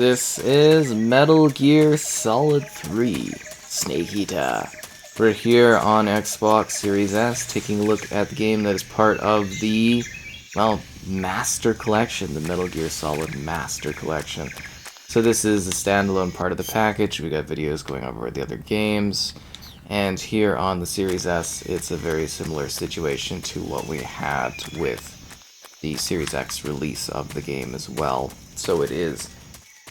This is Metal Gear Solid 3 Snake Eater. We're here on Xbox Series S taking a look at the game that is part of the, well, Master Collection, the Metal Gear Solid Master Collection. So this is a standalone part of the package. We got videos going over the other games. And here on the Series S, it's a very similar situation to what we had with the Series X release of the game as well. So it is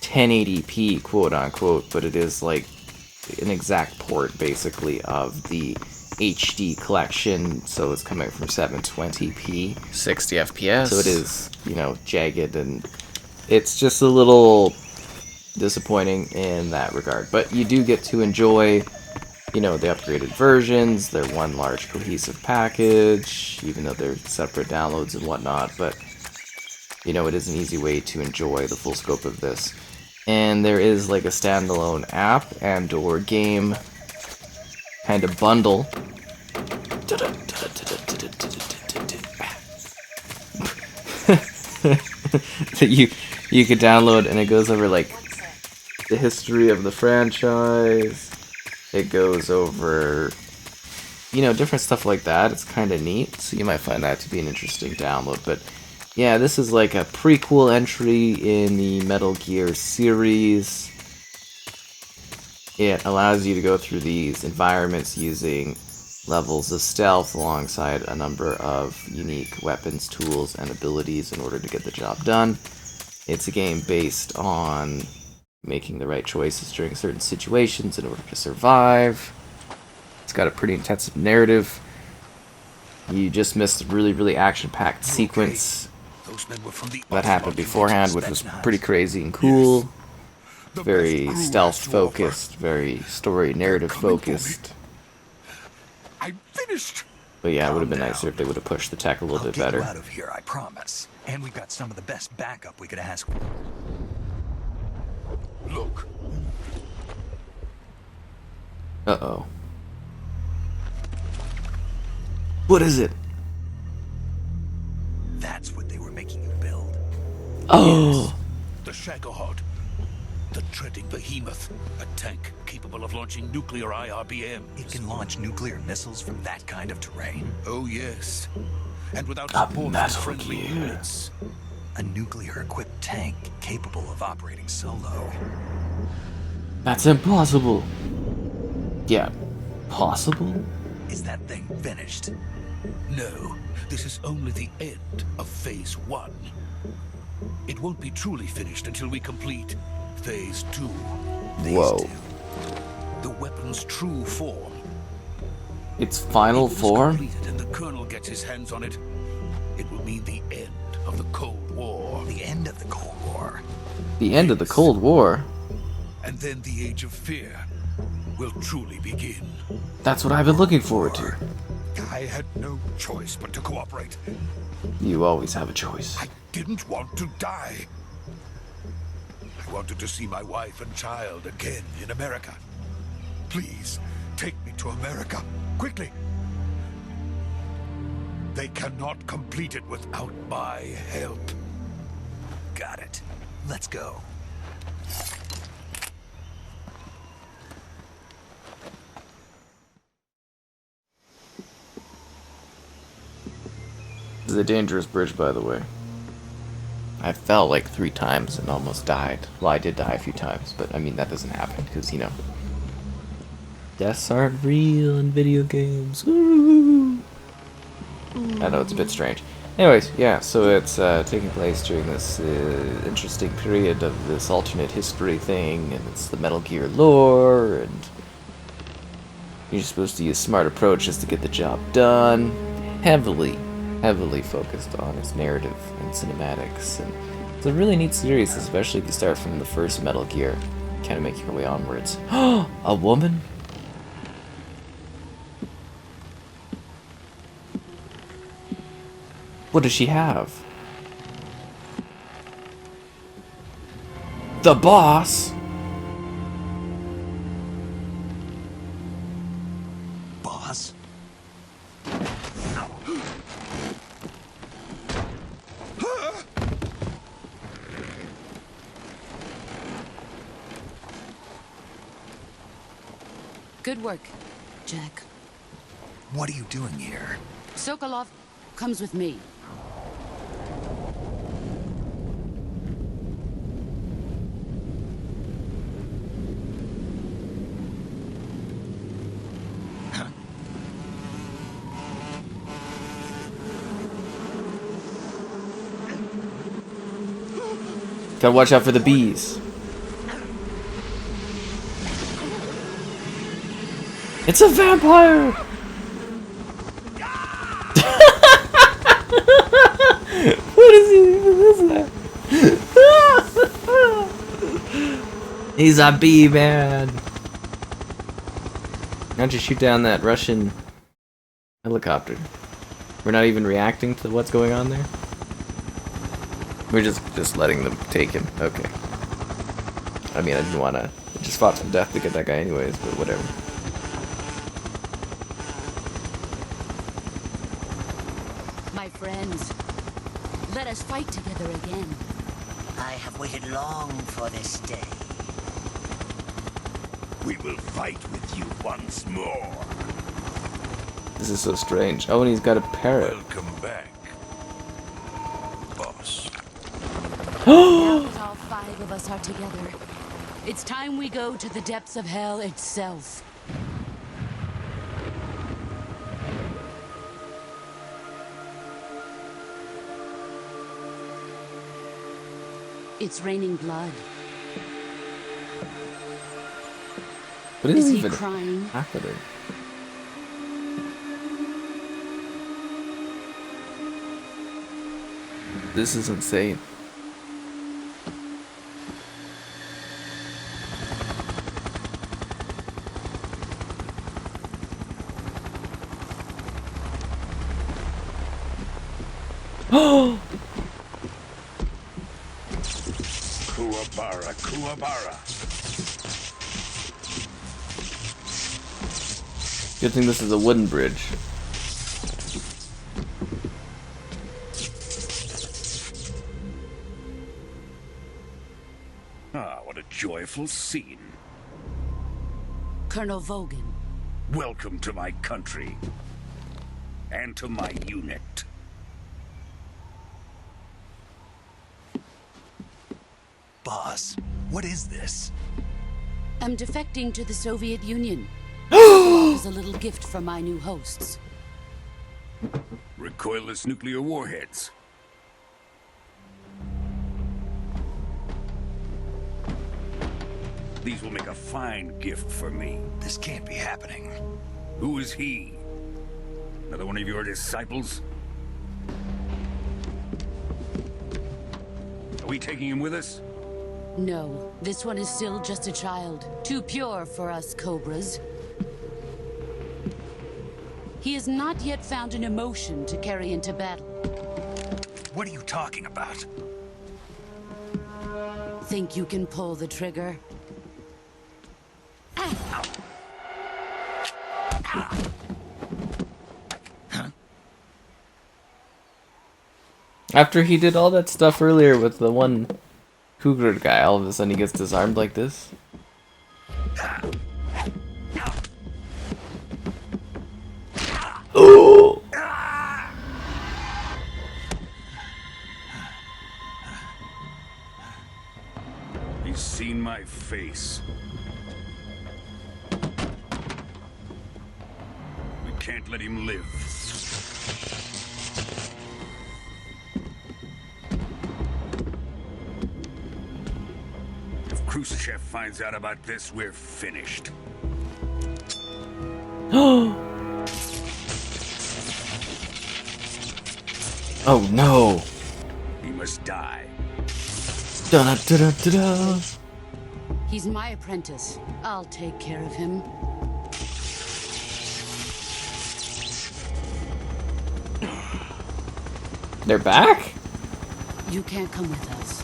1080p, quote unquote, but it is like an exact port basically of the HD collection, so it's coming from 720p, 60 FPS. So it is, you know, jagged, and it's just a little disappointing in that regard. But you do get to enjoy, you know, the upgraded versions. They're one large cohesive package, even though they're separate downloads and whatnot, but you know, it is an easy way to enjoy the full scope of this. And there is like a standalone app and or game kind of bundle that you could download, and it goes over like the history of the franchise. It goes over, you know, different stuff like that. It's kind of neat, so you might find that to be an interesting download. But yeah, this is like a prequel entry in the Metal Gear series. It allows you to go through these environments using levels of stealth alongside a number of unique weapons, tools, and abilities in order to get the job done. It's a game based on making the right choices during certain situations in order to survive. It's got a pretty intensive narrative. You just missed a really action-packed sequence that happened beforehand, which was pretty crazy and cool. Very stealth-focused, very story narrative-focused. I'm finished. But yeah, it would have been nicer if they would have pushed the tech a little bit better. Out of here, I promise. And we've got some of the best backup we could ask. Look. Uh-oh. What is it? That's what they were making you build. Oh! The Shagohod. The treading behemoth. A tank capable of launching nuclear IRBMs. It can launch nuclear missiles from that kind of terrain. Oh, yes. And without A support from Metal friendly Gear. units. A nuclear-equipped tank capable of operating solo. That's impossible. Yeah, possible? Is that thing finished? No, this is only the end of Phase 1. It won't be truly finished until we complete Phase 2. Whoa. The weapon's true form. Its final If it is form? completed and the Colonel gets his hands on it, it will mean the end of the Cold War. The end of the Cold War. The end of the Cold War? And then the Age of Fear will truly begin. That's what I've been looking forward to. I had no choice but to cooperate. You always have a choice. I didn't want to die. I wanted to see my wife and child again in America. Please, take me to America, quickly. They cannot complete it without my help. Got it. Let's go. This is a dangerous bridge, by the way. I fell like 3 times and almost died. Well, I did die a few times, but I mean, that doesn't happen, because, you know, deaths aren't real in video games. Ooh. I know, it's a bit strange. Anyways, yeah, so it's taking place during this interesting period of this alternate history thing, and it's the Metal Gear lore, and you're supposed to use smart approaches to get the job done. Heavily focused on its narrative and cinematics, and it's a really neat series, especially if you start from the first Metal Gear, kind of make your way onwards. A woman? What does she have? The boss? Boss? Good work, Jack. What are you doing here? Sokolov comes with me. Gotta watch out for the bees. It's a vampire! What is he? What is that? He's a bee man. How'd you shoot down that Russian helicopter? We're not even reacting to what's going on there? We're just letting them take him. Okay. I mean, I didn't want to. I just fought to the death to get that guy anyways, but whatever. My friends, let us fight together again. I have waited long for this day. We will fight with you once more. This is so strange. Oh, and he's got a parrot. Welcome back, boss. Now that all 5 of us are together, it's time we go to the depths of hell itself. It's raining blood. What Is is he even crying? happening? This is insane. Oh! Kuwabara, Kuwabara. Good thing this is a wooden bridge. Ah, what a joyful scene. Colonel Vogan. Welcome to my country. And to my unit. Boss, what is this? I'm defecting to the Soviet Union. Sokolov is a little gift from my new hosts. Recoilless nuclear warheads. These will make a fine gift for me. This can't be happening. Who is he? Another one of your disciples? Are we taking him with us? No, this one is still just a child. Too pure for us Cobras. He has not yet found an emotion to carry into battle. What are you talking about? Think you can pull the trigger? After he did all that stuff earlier with the one cougar guy, all of a sudden he gets disarmed like this. Oh! He's seen my face. We can't let him live. If Khrushchev finds out about this, we're finished. Oh no! He must die. Da da da da da. He's my apprentice. I'll take care of him. They're back? You can't come with us.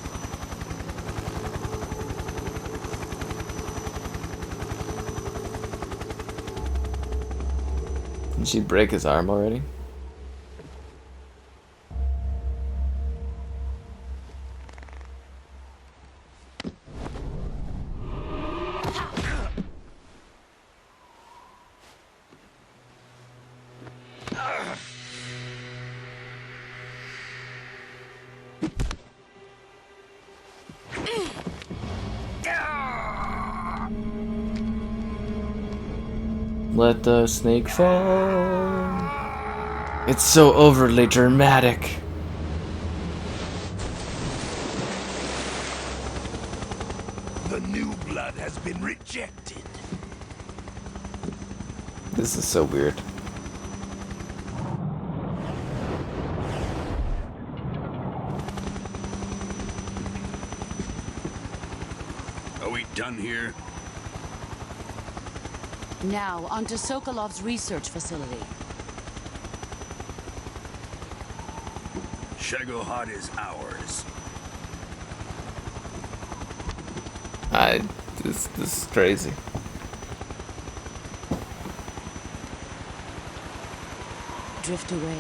Did she break his arm already? Let the snake fall. It's so overly dramatic. The new blood has been rejected. This is so weird. Are we done here? Now, onto Sokolov's research facility. Shagohod is ours. This is crazy. Drift away.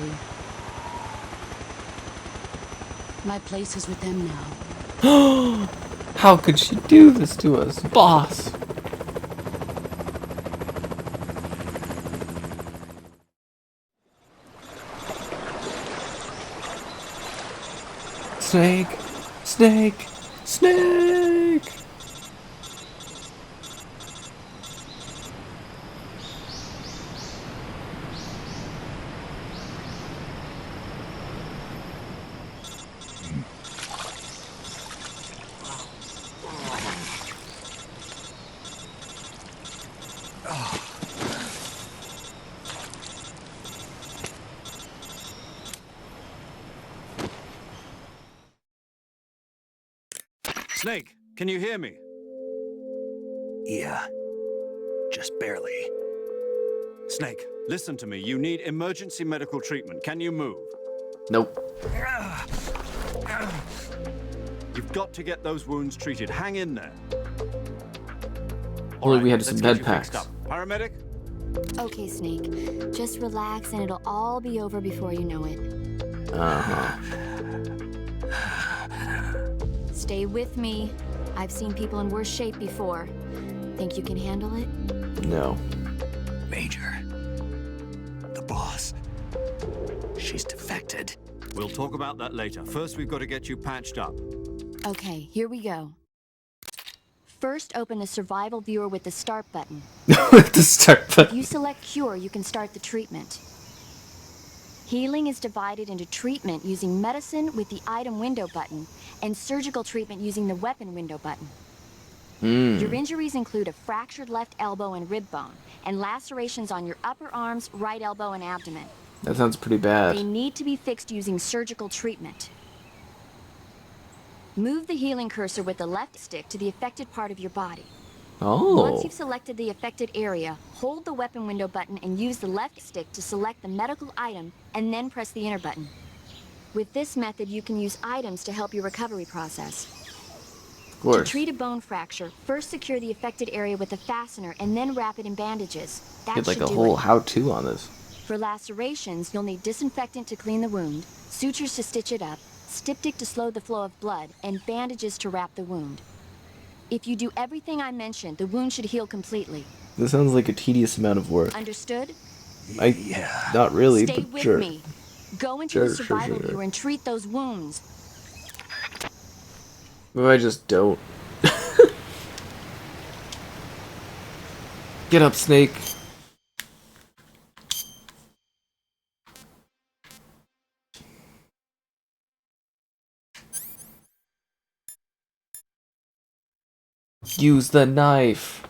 My place is with them now. How could she do this to us, boss? Snake, snake, snake. Snake, can you hear me? Yeah, just barely. Snake, listen to me. You need emergency medical treatment. Can you move? Nope. You've got to get those wounds treated. Hang in there. Only we had let's some get bed you packs. fixed up. Paramedic? Okay, Snake. Just relax and it'll all be over before you know it. Uh-huh. Stay with me. I've seen people in worse shape before. Think you can handle it? No. Major. The boss. She's defected. We'll talk about that later. First, we've got to get you patched up. Okay, here we go. First, open the survival viewer with the start button. With the start If button. you select cure, you can start the treatment. Healing is divided into treatment using medicine with the item window button and surgical treatment using the weapon window button. Your injuries include a fractured left elbow and rib bone and lacerations on your upper arms, right elbow, and abdomen. That sounds pretty They bad. need to be fixed using surgical treatment. Move the healing cursor with the left stick to the affected part of your body. Once Oh. you've selected the affected area, hold the weapon window button and use the left stick to select the medical item and then press the enter button. With this method, you can use items to help your recovery process. Of To course. treat a bone fracture, first secure the affected area with a fastener and then wrap it in bandages. That Get like should a do whole it. how-to on this. For lacerations, you'll need disinfectant to clean the wound, sutures to stitch it up, styptic to slow the flow of blood, and bandages to wrap the wound. If you do everything I mentioned, the wound should heal completely. This sounds like a tedious amount of work. Understood? Yeah. Not really, Stay but with sure. me. Go into Sure, the sure, survival sure. viewer and treat those wounds. Maybe I just don't. Get up, Snake. Use the knife.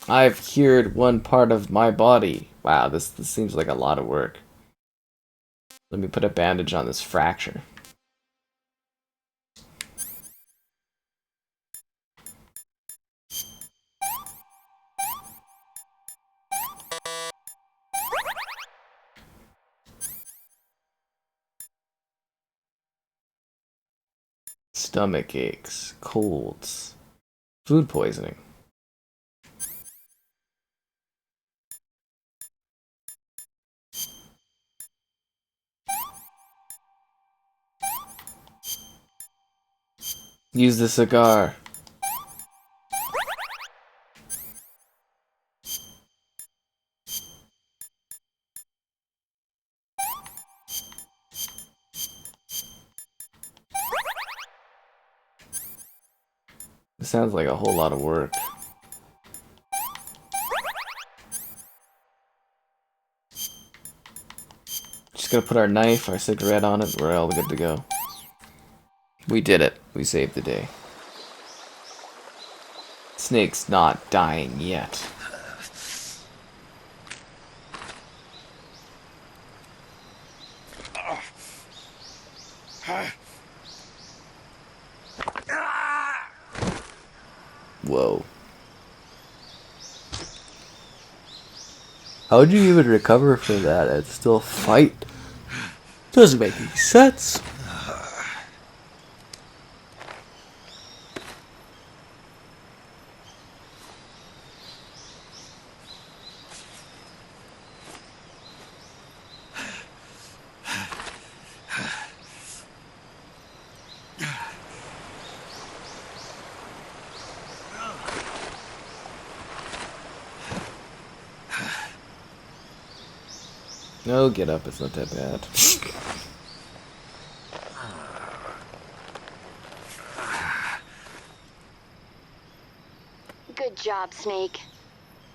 I've cured one part of my body. Wow, this seems like a lot of work. Let me put a bandage on this fracture. Stomach aches, colds, food poisoning. Use the cigar. It sounds like a whole lot of work. Just gonna put our knife, our cigarette on it, we're all good to go. We did it. We saved the day. Snake's not dying yet. Whoa. How'd you even recover from that and still fight? Doesn't make any sense. No, get up, it's not that bad. Good job, Snake.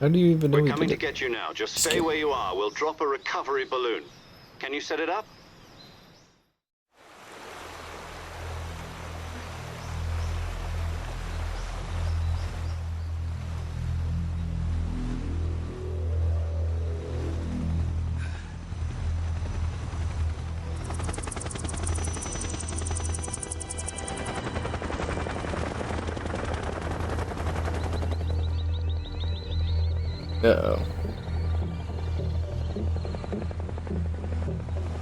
How do you even know We're we coming did to it? get you now. Just stay where you are. We'll drop a recovery balloon. Can you set it up? Uh-oh.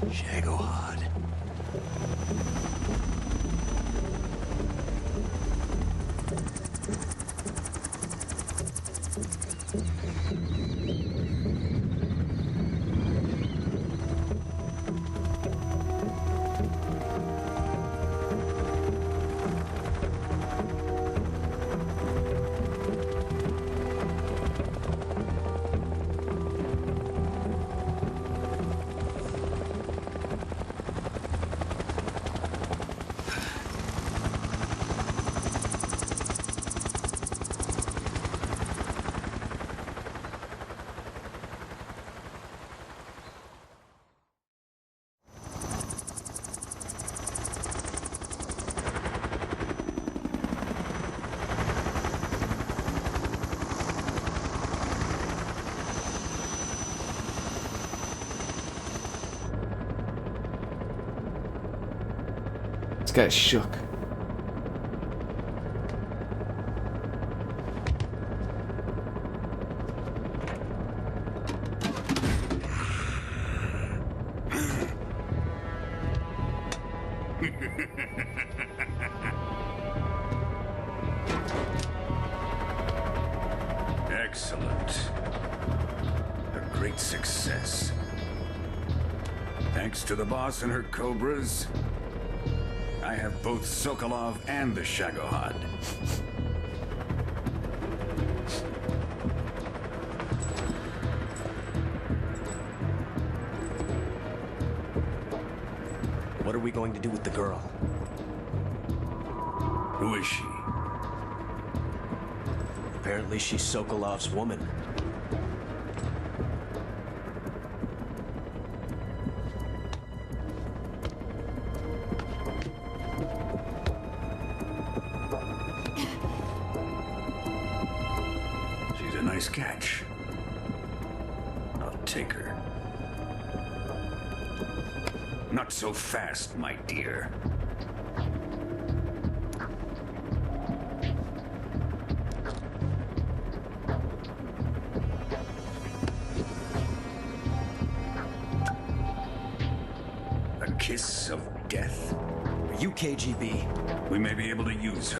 Shagohod. This guy's shook. Excellent. A great success. Thanks to the boss and her cobras, I have both Sokolov and the Shagohod. What are we going to do with the girl? Who is she? Apparently she's Sokolov's woman. She's a nice catch. I'll take her. Not so fast, my dear. A kiss of death. Are you KGB? We may be able to use her.